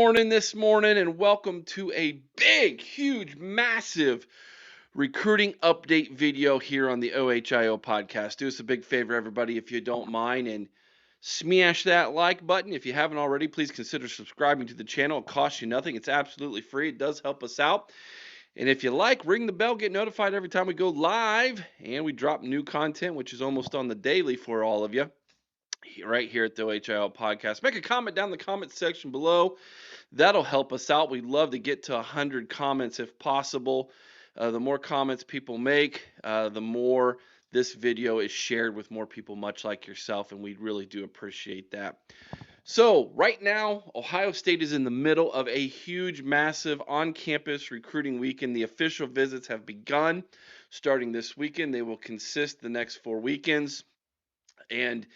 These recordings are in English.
morning this morning, and welcome to a big, huge, massive recruiting update video here on the OHIO podcast. Do us a big favor, everybody, if you don't mind, and smash that like button. If you haven't already, please consider subscribing to the channel. It costs you nothing. It's absolutely free. It does help us out. And if you like, ring the bell, get notified every time we go live, and we drop new content, which is almost on the daily for all of you right here at the OHIO podcast. Make a comment down in the comment section below. That'll help us out. We'd love to get to 100 comments if possible. The more comments people make, the more this video is shared with more people much like yourself, and we really do appreciate that. So right now, Ohio State is in the middle of a huge, massive on-campus recruiting weekend. The official visits have begun starting this weekend. They will consist the next 4 weekends. And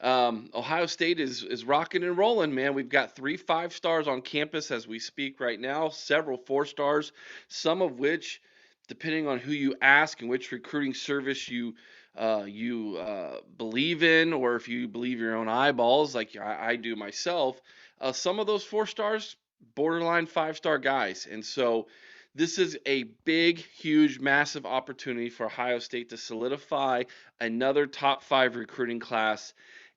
Ohio State is rocking and rolling, man. We've got 3 5-stars on campus as we speak right now, several 4-stars, some of which, depending on who you ask and which recruiting service you believe in, or if you believe your own eyeballs, like I do myself, some of those 4-stars borderline 5-star guys, and so. This is a big, huge, massive opportunity for Ohio State to solidify another top 5 recruiting class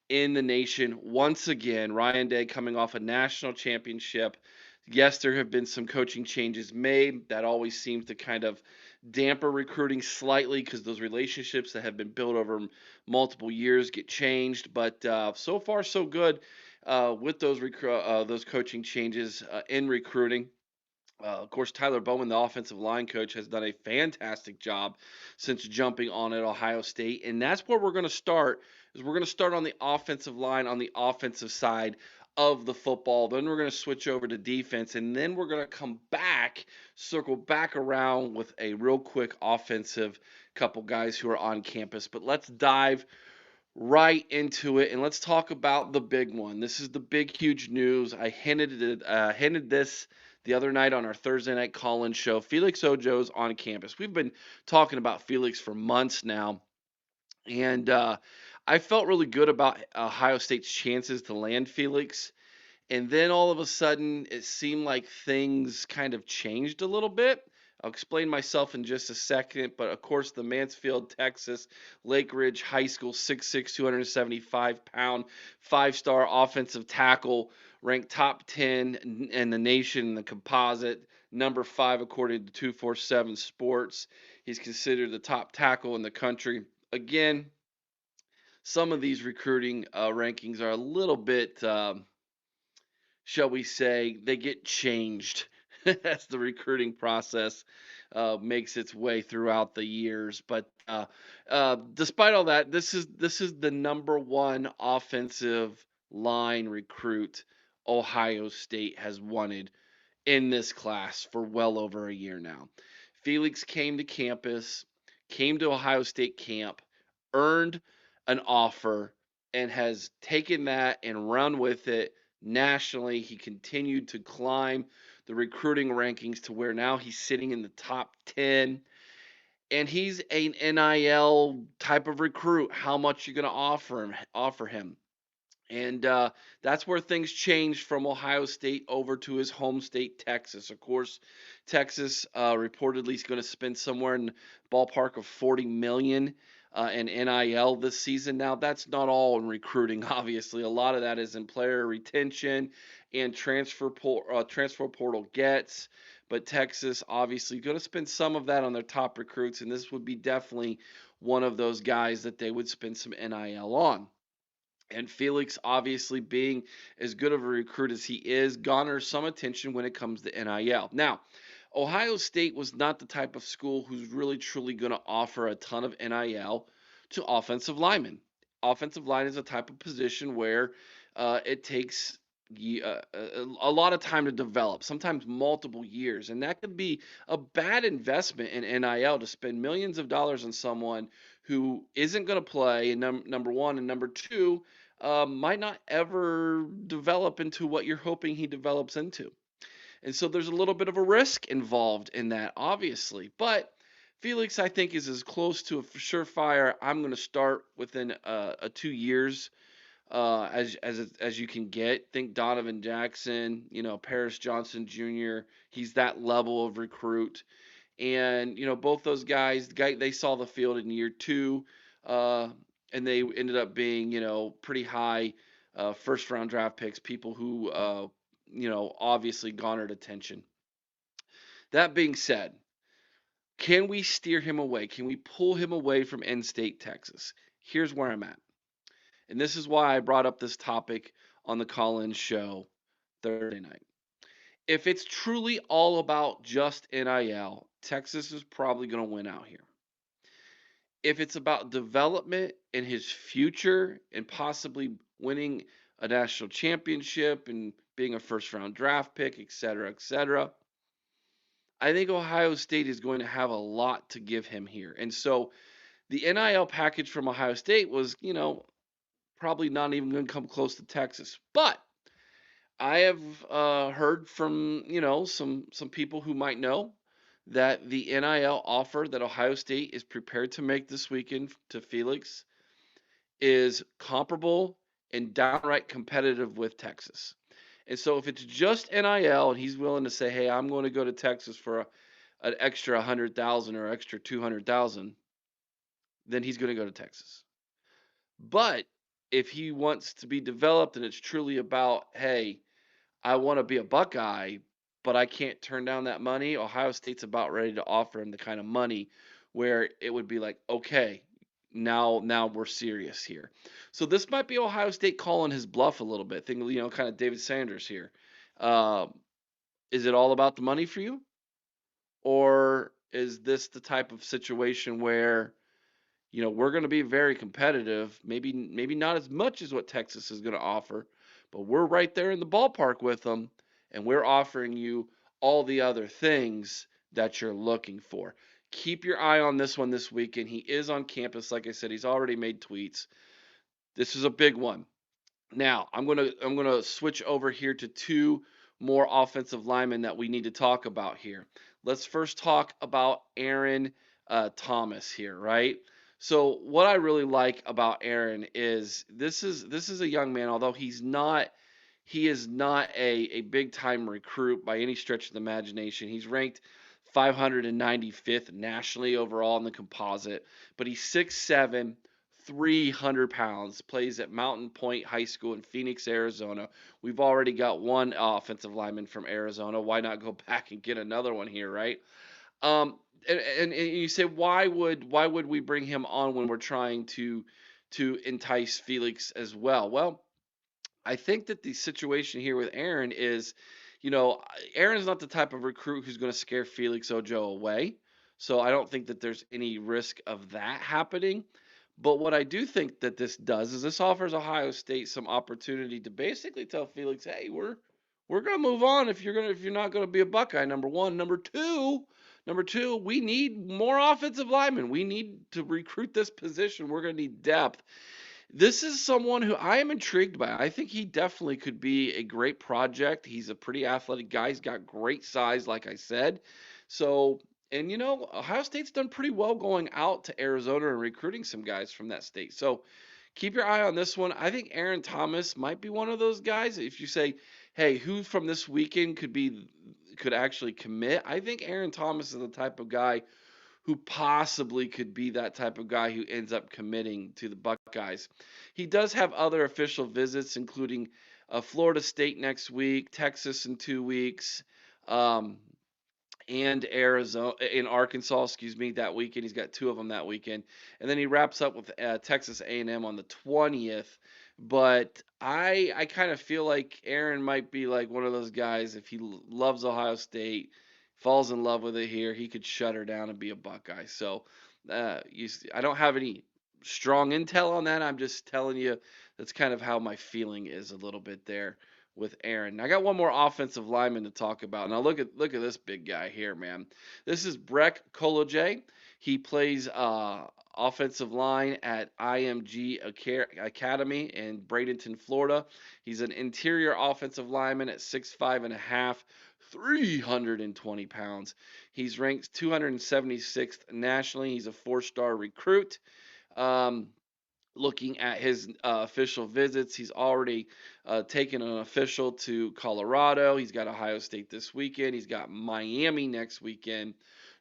in the nation once again. Ryan Day coming off a national championship. Yes, there have been some coaching changes made. That always seems to kind of damper recruiting slightly because those relationships that have been built over multiple years get changed. But so far, so good with those coaching changes in recruiting. Of course, Tyler Bowman, the offensive line coach, has done a fantastic job since jumping on at Ohio State, and that's where we're going to start. Is we're going to start on the offensive line, on the offensive side of the football. Then we're going to switch over to defense, and then we're going to come back, circle back around with a real quick offensive couple guys who are on campus. But let's dive right into it, and let's talk about the big one. This is the big, huge news. I hinted this the other night on our Thursday night call-in show. Felix Ojo's on campus. We've been talking about Felix for months now, and I felt really good about Ohio State's chances to land Felix. And then all of a sudden, it seemed like things kind of changed a little bit. I'll explain myself in just a second, but of course, the Mansfield, Texas, Lake Ridge High School 6'6", 275-pound, 5-star offensive tackle, ranked top 10 in the nation in the composite, number 5 according to 247 Sports. He's considered the top tackle in the country. Again, some of these recruiting rankings are a little bit, shall we say, they get changed as the recruiting process makes its way throughout the years. But despite all that, this is the number 1 offensive line recruit Ohio State has wanted in this class for well over a year now. Felix came to campus, came to Ohio State camp, earned an offer, and has taken that and run with it nationally. He continued to climb the recruiting rankings to where now he's sitting in the top 10. And he's an NIL type of recruit. How much you going to offer him? And that's where things changed from Ohio State over to his home state, Texas. Of course, Texas reportedly is going to spend somewhere in the ballpark of $40 million in NIL this season. Now, that's not all in recruiting, obviously. A lot of that is in player retention and transfer portal gets. But Texas, obviously, going to spend some of that on their top recruits, and this would be definitely one of those guys that they would spend some NIL on. And Felix, obviously being as good of a recruit as he is, garners some attention when it comes to NIL. Now, Ohio State was not the type of school who's really truly going to offer a ton of NIL to offensive linemen. Offensive line is a type of position where it takes a lot of time to develop, sometimes multiple years. And that could be a bad investment in NIL to spend millions of dollars on someone who isn't going to play, and number one, and number two, might not ever develop into what you're hoping he develops into. And so there's a little bit of a risk involved in that, obviously. But Felix, I think, is as close to a surefire. I'm going to start within 2 years as you can get. Think Donovan Jackson, Paris Johnson Jr. He's that level of recruit, and both those guys, they saw the field in year two, uh, and they ended up being pretty high first round draft picks, people who obviously garnered attention. That being said, can we steer him away? Can we pull him away from in-state Texas? Here's where I'm at. And this is why I brought up this topic on the call-in show Thursday night. If it's truly all about just NIL, Texas is probably going to win out here. If it's about development and his future and possibly winning a national championship and being a first round draft pick, et cetera, I think Ohio State is going to have a lot to give him here. And so the NIL package from Ohio State was, probably not even going to come close to Texas. But I have heard from some people who might know that the NIL offer that Ohio State is prepared to make this weekend to Felix is comparable and downright competitive with Texas. And so if it's just NIL and he's willing to say, "Hey, I'm going to go to Texas for an extra 100,000 or extra 200,000," then he's going to go to Texas. But if he wants to be developed and it's truly about, "Hey, I want to be a Buckeye, but I can't turn down that money," Ohio State's about ready to offer him the kind of money where it would be like, "Okay, now we're serious here." So this might be Ohio State calling his bluff a little bit. Think, kind of David Sanders here. Um, is it all about the money for you, or is this the type of situation where we're going to be very competitive, maybe not as much as what Texas is going to offer, but we're right there in the ballpark with them, and we're offering you all the other things that you're looking for. Keep your eye on this one this weekend. He is on campus, like I said. He's already made tweets. This is a big one. Now, I'm gonna switch over here to two more offensive linemen that we need to talk about here. Let's first talk about Aaron Thomas here, right? So what I really like about Aaron is this is a young man, although he is not a big time recruit by any stretch of the imagination. He's ranked 595th nationally overall in the composite, but he's 6'7", 300 pounds, plays at Mountain Point High School in Phoenix, Arizona. We've already got one offensive lineman from Arizona. Why not go back and get another one here, right? Um, and you say, why would we bring him on when we're trying to entice Felix as well? Well, I think that the situation here with Aaron is, you know, Aaron's not the type of recruit who's going to scare Felix Ojo away. So I don't think that there's any risk of that happening. But what I do think that this does is this offers Ohio State some opportunity to basically tell Felix, "Hey, we're going to move on if you're not going to be a Buckeye, number one. Number two, we need more offensive linemen. We need to recruit this position. We're going to need depth." This is someone who I am intrigued by. I think he definitely could be a great project. He's a pretty athletic guy. He's got great size, like I said. So, and Ohio State's done pretty well going out to Arizona and recruiting some guys from that state. So keep your eye on this one. I think Aaron Thomas might be one of those guys. If you say, "Hey, who from this weekend could actually commit?" I think Aaron Thomas is the type of guy who possibly could be that type of guy who ends up committing to the Buckeyes. He does have other official visits, including Florida State next week, Texas in 2 weeks, um, and Arizona in Arkansas, excuse me, that weekend. He's got two of them that weekend, and then he wraps up with Texas A&M on the 20th. But I kind of feel like Aaron might be like one of those guys. If he loves Ohio State, falls in love with it here, he could shut her down and be a Buckeye. So I don't have any strong intel on that. I'm just telling you that's kind of how my feeling is a little bit there with Aaron. I got one more offensive lineman to talk about. Now look at this big guy here, man. This is Breck Koloje. He plays offensive line at IMG Academy in Bradenton, Florida. He's an interior offensive lineman at 6'5" and a half, 320 pounds. He's ranked 276th nationally. He's a four-star recruit. Um, Looking at his official visits, he's already taken an official to Colorado. He's got Ohio State this weekend. He's got Miami next weekend,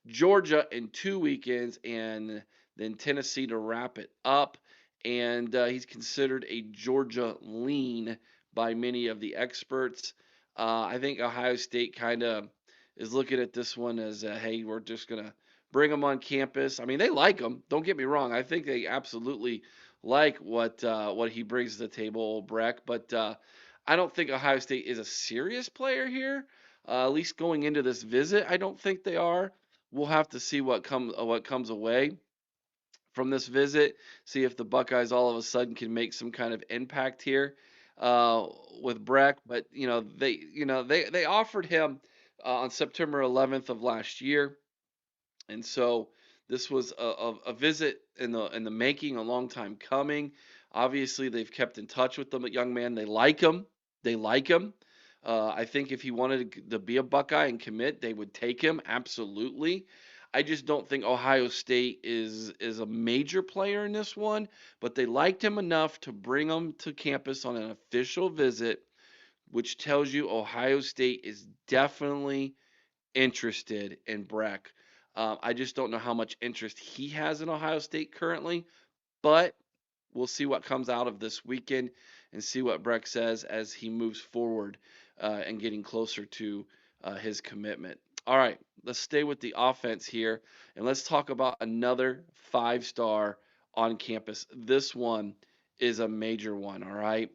Georgia in 2 weekends, and then Tennessee to wrap it up. And he's considered a Georgia lean by many of the experts. I think Ohio State kind of is looking at this one as, hey, we're just going to bring them on campus. I mean, they like him. Don't get me wrong. I think they absolutely like what he brings to the table, old Breck. But I don't think Ohio State is a serious player here. At least going into this visit, I don't think they are. We'll have to see what comes away from this visit. See if the Buckeyes all of a sudden can make some kind of impact here uh, with Breck. But they offered him on September 11th of last year. And so this was a visit in the making, a long time coming. Obviously, they've kept in touch with the young man. They like him. They like him. I think if he wanted to be a Buckeye and commit, they would take him absolutely. I just don't think Ohio State is a major player in this one, but they liked him enough to bring him to campus on an official visit, which tells you Ohio State is definitely interested in Breck. I just don't know how much interest he has in Ohio State currently, but we'll see what comes out of this weekend and see what Breck says as he moves forward and getting closer to his commitment. All right, let's stay with the offense here and let's talk about another 5-star on campus. This one is a major one, all right?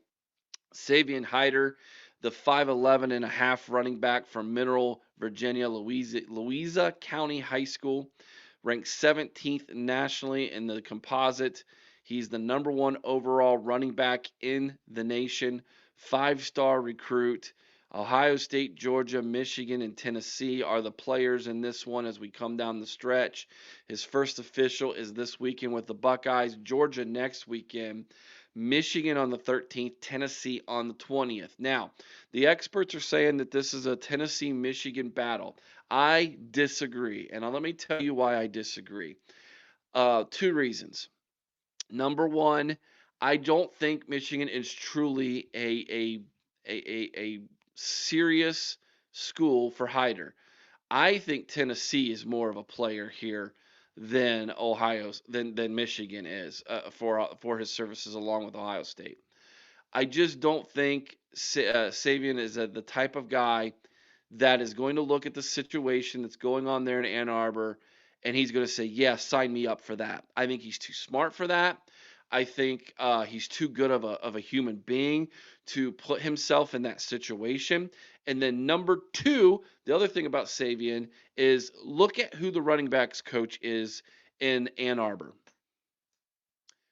Savion Hyder, the 5'11 and a half running back from Mineral, Virginia, Louisa County High School, ranked 17th nationally in the composite. He's the number one overall running back in the nation, 5-star recruit. Ohio State, Georgia, Michigan, and Tennessee are the players in this one as we come down the stretch. His first official is this weekend with the Buckeyes, Georgia next weekend. Michigan on the 13th, Tennessee on the 20th. Now, the experts are saying that this is a Tennessee Michigan battle. I disagree, and let me tell you why I disagree. Two reasons. Number one, I don't think Michigan is truly a serious school for Hyder. I think Tennessee is more of a player here than than Michigan is for his services along with Ohio State. I just don't think Savion is the type of guy that is going to look at the situation that's going on there in Ann Arbor and he's going to say, "Yeah, sign me up for that." I think he's too smart for that. I think he's too good of a human being to put himself in that situation. And then number two, the other thing about Savion is look at who the running backs coach is in Ann Arbor.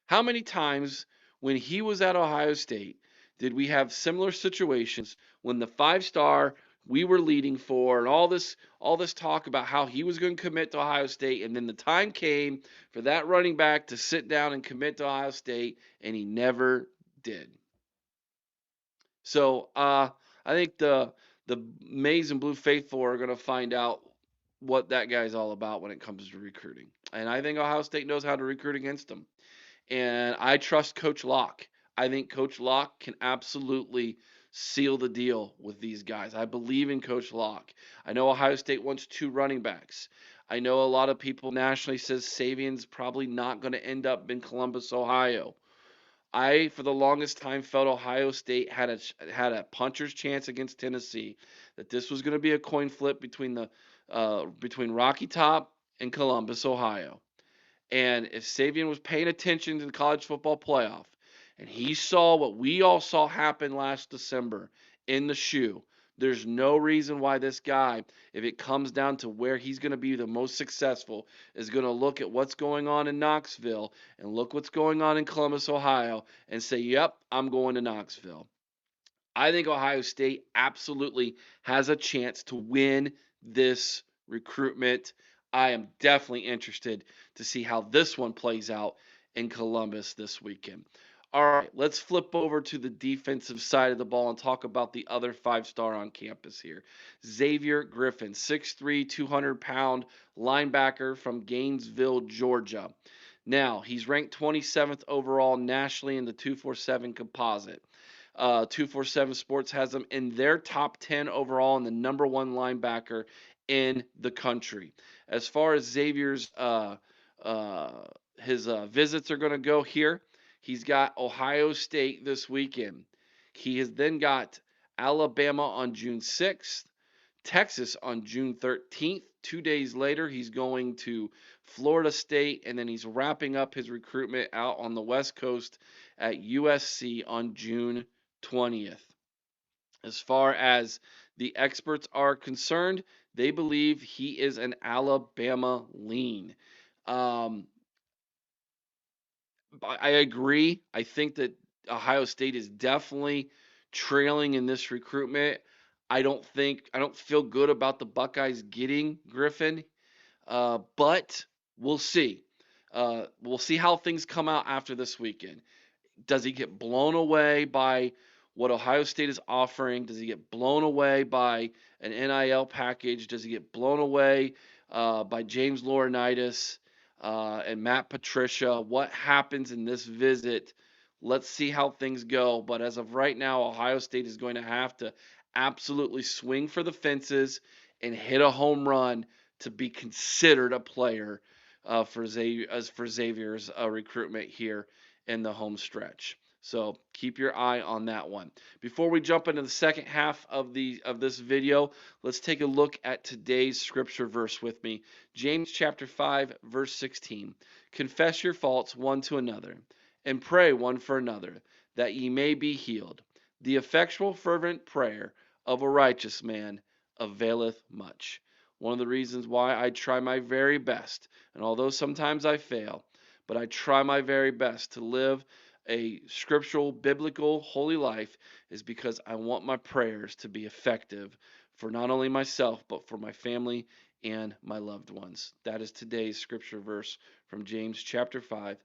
How many times when he was at Ohio State did we have similar situations when the 5-star we were leading for and all this talk about how he was going to commit to Ohio State and then the time came for that running back to sit down and commit to Ohio State and he never did. So I think the Maize and Blue Faithful are going to find out what that guy's all about when it comes to recruiting. And I think Ohio State knows how to recruit against him. And I trust Coach Locke. I think Coach Locke can absolutely seal the deal with these guys. I believe in Coach Locke. I know Ohio State wants 2 running backs. I know a lot of people nationally says Savion's probably not going to end up in Columbus, Ohio. I, for the longest time, felt Ohio State had a puncher's chance against Tennessee. That this was going to be a coin flip between Rocky Top and Columbus, Ohio. And if Savion was paying attention to the college football playoff and he saw what we all saw happen last December in the shoe, there's no reason why this guy, if it comes down to where he's going to be the most successful, is going to look at what's going on in Knoxville and look what's going on in Columbus, Ohio, and say, yep, I'm going to Knoxville. I think Ohio State absolutely has a chance to win this recruitment. I am definitely interested to see how this one plays out in Columbus this weekend. All right, let's flip over to the defensive side of the ball and talk about the other 5-star on campus here. Xavier Griffin, 6'3", 200-pound linebacker from Gainesville, Georgia. Now, he's ranked 27th overall nationally in the 247 composite. 247 Sports has him in their top 10 overall and the number one linebacker in the country. As far as Xavier's uh, his visits are going to go here, he's got Ohio State this weekend. He has then got Alabama on June 6th, Texas on June 13th. 2 days later, he's going to Florida State, and then he's wrapping up his recruitment out on the West Coast at USC on June 20th. As far as the experts are concerned, they believe he is an Alabama lean. Um, I agree. I think that Ohio State is definitely trailing in this recruitment. I don't feel good about the Buckeyes getting Griffin, but we'll see. We'll see how things come out after this weekend. Does he get blown away by what Ohio State is offering? Does he get blown away by an NIL package? Does he get blown away by James Laurinaitis and Matt Patricia? What happens in this visit? Let's see how things go. But as of right now, Ohio State is going to have to absolutely swing for the fences and hit a home run to be considered a player for Xavier's recruitment here in the home stretch. So keep your eye on that one. Before we jump into the second half of this video, let's take a look at today's scripture verse with me. James chapter 5 verse 16. Confess your faults one to another and pray one for another that ye may be healed. The effectual fervent prayer of a righteous man availeth much. One of the reasons why I try my very best, and although sometimes I fail, but I try my very best to live a scriptural, biblical, holy life is because I want my prayers to be effective for not only myself, but for my family and my loved ones. That is today's scripture verse from James chapter 5,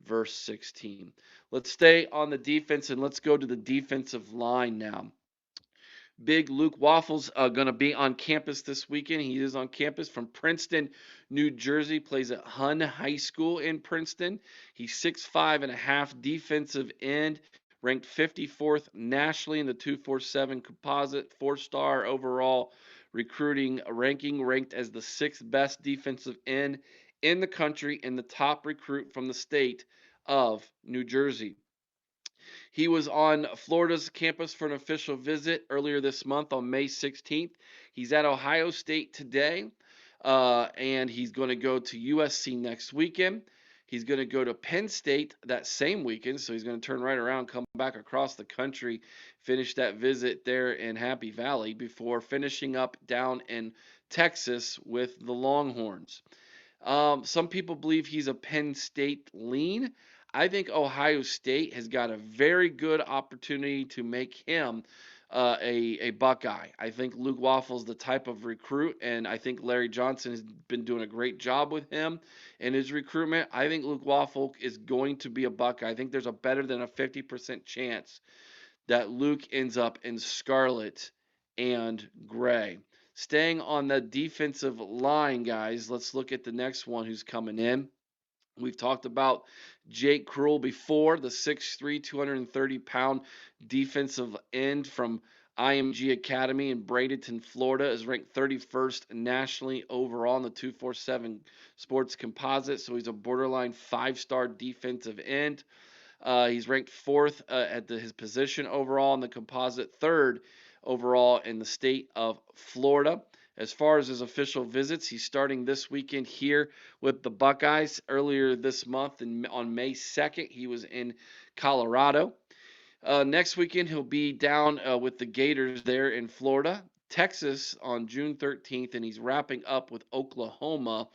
verse 16. Let's stay on the defense and let's go to the defensive line now. Big Luke Waffles going to be on campus this weekend. He is on campus from Princeton, New Jersey. Plays at Hunn High School in Princeton. He's 6'5" and a half defensive end, ranked 54th nationally in the 247 composite, 4-star overall recruiting ranking, ranked as the sixth best defensive end in the country and the top recruit from the state of New Jersey. He was on Florida's campus for an official visit earlier this month on May 16th. He's at Ohio State today, and he's going to go to USC next weekend. He's going to go to Penn State that same weekend, so he's going to turn right around, come back across the country, finish that visit there in Happy Valley before finishing up down in Texas with the Longhorns. Some people believe he's a Penn State lean. I think Ohio State has got a very good opportunity to make him a Buckeye. I think Luke Waffle's the type of recruit, and I think Larry Johnson has been doing a great job with him in his recruitment. I think Luke Waffle is going to be a Buckeye. I think there's a better than a 50% chance that Luke ends up in scarlet and gray. Staying on the defensive line, guys, let's look at the next one who's coming in. We've talked about Jake Cruel before, the 6'3", 230-pound defensive end from IMG Academy in Bradenton, Florida, is ranked 31st nationally overall in the 247 Sports Composite, so he's a borderline 5-star defensive end. He's ranked fourth at his position overall in the composite, third overall in the state of Florida. As far as his official visits, he's starting this weekend here with the Buckeyes. Earlier this month, on May 2nd, he was in Colorado. Next weekend, he'll be down with the Gators there in Florida. Texas on June 13th, and he's wrapping up with Oklahoma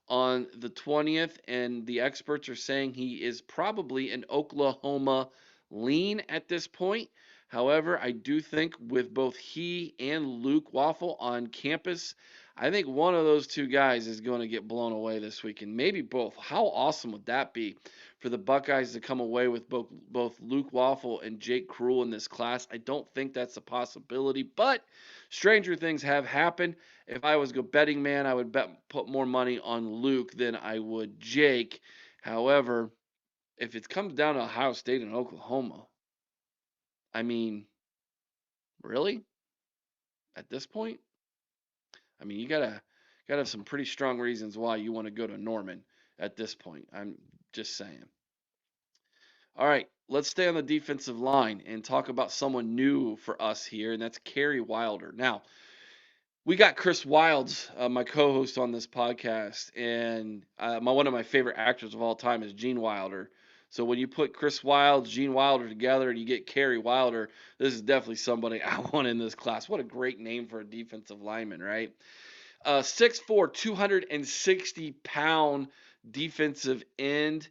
on the 20th, and the experts are saying he is probably an Oklahoma lean at this point. However, I do think with both he and Luke Waffle on campus, I think one of those two guys is going to get blown away this weekend. Maybe both. How awesome would that be for the Buckeyes to come away with both Luke Waffle and Jake Cruel in this class? I don't think that's a possibility, but stranger things have happened. If I was a betting man, I would put more money on Luke than I would Jake. However, if it comes down to Ohio State and Oklahoma, I mean, really? At this point? I mean, you gotta have some pretty strong reasons why you want to go to Norman at this point. I'm just saying. All right, let's stay on the defensive line and talk about someone new for us here, and that's Kerry Wilder. Now, we got Chris Wilds, my co-host on this podcast, and one of my favorite actors of all time is Gene Wilder. So when you put Chris Wilds, Gene Wilder together, and you get Kerry Wilder, this is definitely somebody I want in this class. What a great name for a defensive lineman, right? 6'4", 260-pound defensive end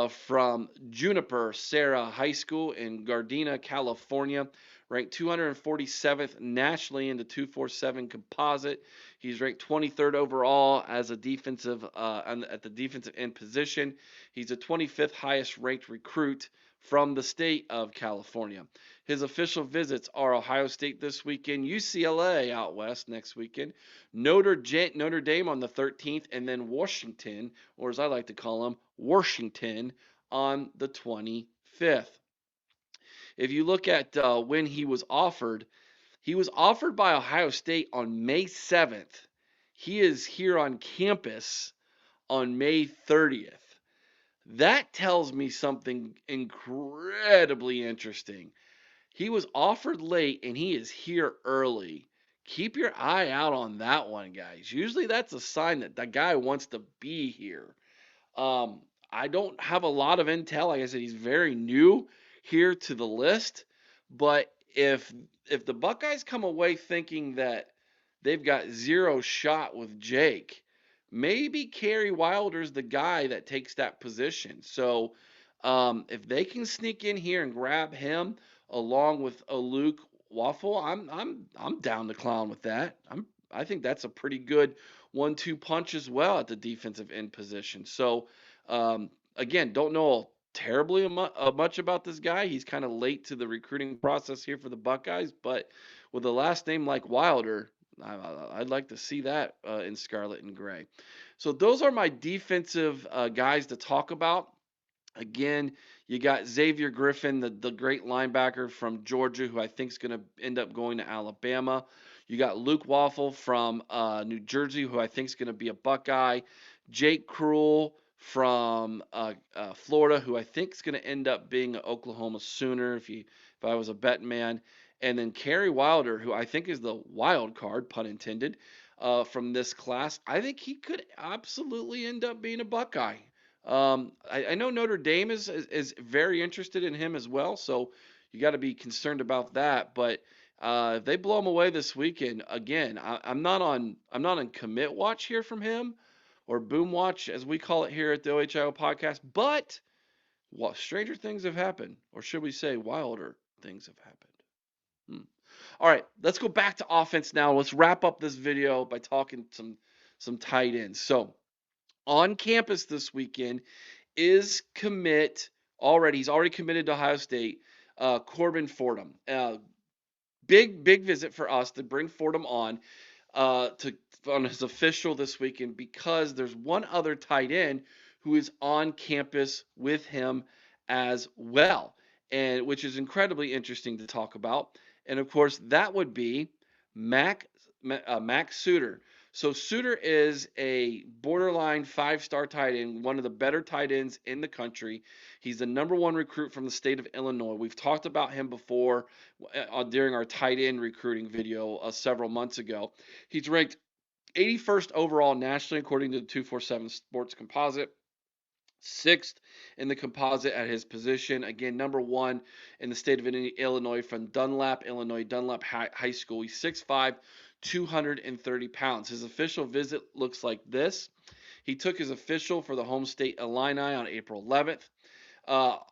from Juniper Serra High School in Gardena, California. Ranked 247th nationally in the 247 composite. He's ranked 23rd overall as a defensive at the defensive end position. He's the 25th highest ranked recruit from the state of California. His official visits are Ohio State this weekend, UCLA out west next weekend, Notre Dame on the 13th, and then Washington, or as I like to call him, Washington, on the 25th. If you look at when he was offered by Ohio State on May 7th. He is here on campus on May 30th. That tells me something incredibly interesting. He was offered late and he is here early. Keep your eye out on that one, guys. Usually that's a sign that the guy wants to be here. Um, I don't have a lot of intel. Like I said, he's very new here to the list. But if the Buckeyes come away thinking that they've got zero shot with Jake, maybe Kerry Wilder's the guy that takes that position. So if they can sneak in here and grab him along with a Luke Waffle, I'm down to clown with that. I think that's a pretty good 1-2 punch as well at the defensive end position. So again, don't know terribly much about this guy. He's kind of late to the recruiting process here for the Buckeyes, but with a last name like Wilder, I'd like to see that in scarlet and gray. So those are my defensive guys to talk about. Again, you got Xavier Griffin, the great linebacker from Georgia, who I think is going to end up going to Alabama. You got Luke Waffle from New Jersey, who I think is going to be a Buckeye. Jake Cruel from Florida, who I think is going to end up being an Oklahoma Sooner if I was a betting man. And then Kerry Wilder, who I think is the wild card, pun intended, from this class. I think he could absolutely end up being a Buckeye. I know Notre Dame is very interested in him as well, so you got to be concerned about that. But if they blow him away this weekend, again, I'm not on commit watch here from him, or boom watch as we call it here at the OHIO podcast. But what stranger things have happened, or should we say wilder things have happened? All right, let's go back to offense now. Let's wrap up this video by talking some tight ends. So on campus this weekend is commit already. He's already committed to Ohio State. Corbin Fordham. Big visit for us to bring Fordham on on his official this weekend because there's one other tight end who is on campus with him as well, and which is incredibly interesting to talk about. And of course, that would be Mac Suter. So Suter is a borderline 5-star tight end, one of the better tight ends in the country. He's the number one recruit from the state of Illinois. We've talked about him before during our tight end recruiting video several months ago. He's ranked 81st overall nationally according to the 247 Sports Composite. 6th in the composite at his position. Again, number 1 in the state of Illinois from Dunlap High School. He's 6'5", 230 pounds. His official visit looks like this. He took his official for the home state Illini on April 11th.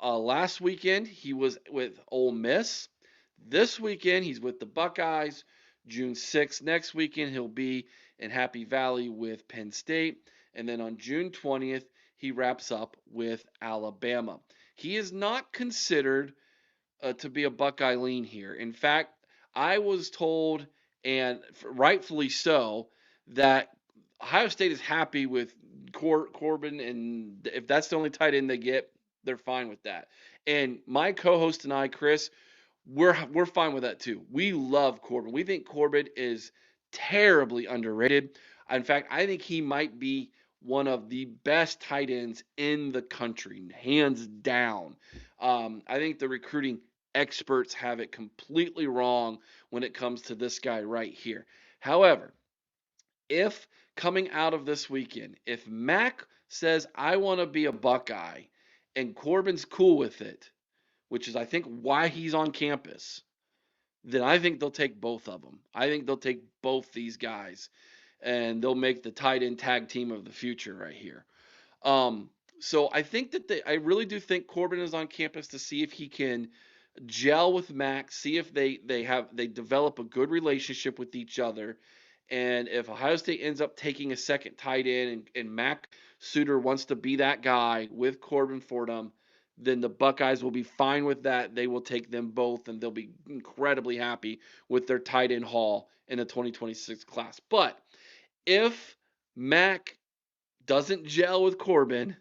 Last weekend, he was with Ole Miss. This weekend, he's with the Buckeyes. June 6th, next weekend, he'll be in Happy Valley with Penn State. And then on June 20th, he wraps up with Alabama. He is not considered to be a Buckeye lean here. In fact, I was told, and rightfully so, that Ohio State is happy with Corbin, and if that's the only tight end they get, they're fine with that. And my co-host and I, Chris, we're fine with that too. We love Corbin. We think Corbin is terribly underrated. In fact, I think he might be one of the best tight ends in the country, hands down. I think the recruiting experts have it completely wrong when it comes to this guy right here. However, if coming out of this weekend, if Mac says, I want to be a Buckeye, and Corbin's cool with it, which is, I think, why he's on campus, then I think they'll take both of them. I think they'll take both these guys, and they'll make the tight end tag team of the future right here. Um, so I think that I really do think Corbin is on campus to see if he can gel with Mac, see if they develop a good relationship with each other. And if Ohio State ends up taking a second tight end and Mac Suter wants to be that guy with Corbin Fordham, then the Buckeyes will be fine with that. They will take them both, and they'll be incredibly happy with their tight end haul in the 2026 class. But if Mac doesn't gel with Corbin,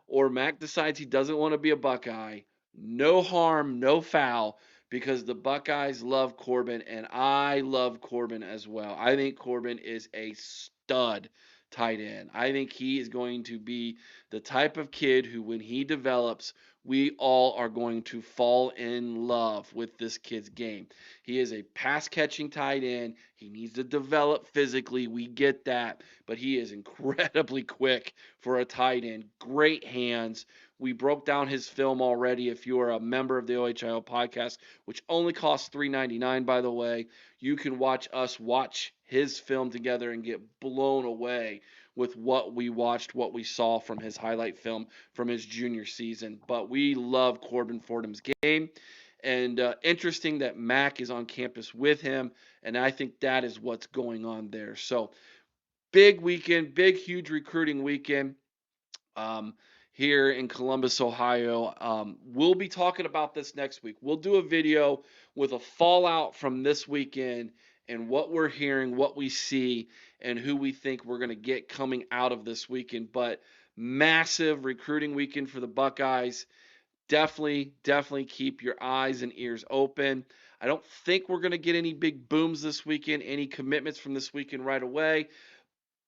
or Mac decides he doesn't want to be a Buckeye, no harm, no foul, because the Buckeyes love Corbin, and I love Corbin as well. I think Corbin is a stud tight end. I think he is going to be the type of kid who, when he develops, we all are going to fall in love with this kid's game. He is a pass catching tight end. He needs to develop physically. We get that. But he is incredibly quick for a tight end. Great hands. We broke down his film already. If you are a member of the OHIO podcast, which only costs $3.99, by the way, you can watch us watch his film together and get blown away with what we watched, what we saw from his highlight film from his junior season. But we love Corbin Fordham's game. And interesting that Mac is on campus with him. And I think that is what's going on there. So big weekend, big, huge recruiting weekend um, here in Columbus, Ohio. We'll be talking about this next week. We'll do a video with a fallout from this weekend and what we're hearing, what we see, and who we think we're going to get coming out of this weekend. But massive recruiting weekend for the Buckeyes. Definitely keep your eyes and ears open. I don't think we're going to get any big booms this weekend, any commitments from this weekend right away.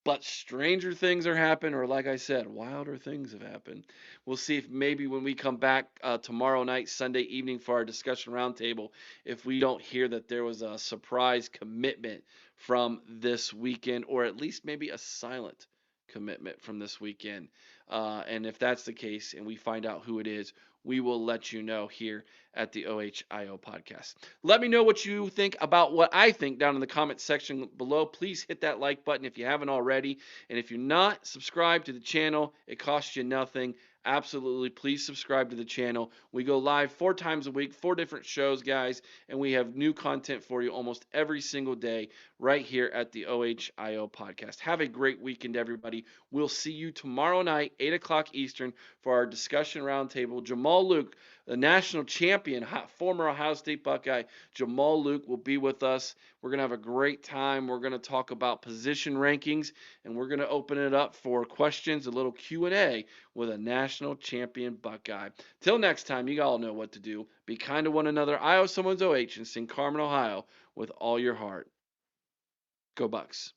But stranger things are happening, or like I said, wilder things have happened. We'll see if maybe when we come back tomorrow night, Sunday evening for our discussion roundtable, if we don't hear that there was a surprise commitment from this weekend, or at least maybe a silent commitment from this weekend. And if that's the case and we find out who it is, we will let you know here at the OHIO podcast. Let me know what you think about what I think down in the comment section below. Please hit that like button if you haven't already. And if you're not subscribed to the channel, it costs you nothing. Absolutely, please subscribe to the channel. We go live 4 times a week, 4 different shows, guys, and we have new content for you almost every single day right here at the OHIO podcast. Have a great weekend, everybody. We'll see you tomorrow night, 8 o'clock Eastern, for our discussion roundtable. Jamal Luke, the national champion, former Ohio State Buckeye, Jamal Luke will be with us. We're going to have a great time. We're going to talk about position rankings, and we're going to open it up for questions, a little Q&A with a national champion Buckeye. Till next time, you all know what to do. Be kind to one another. I owe someone's OH and sing Carmen, Ohio with all your heart. Go Bucks.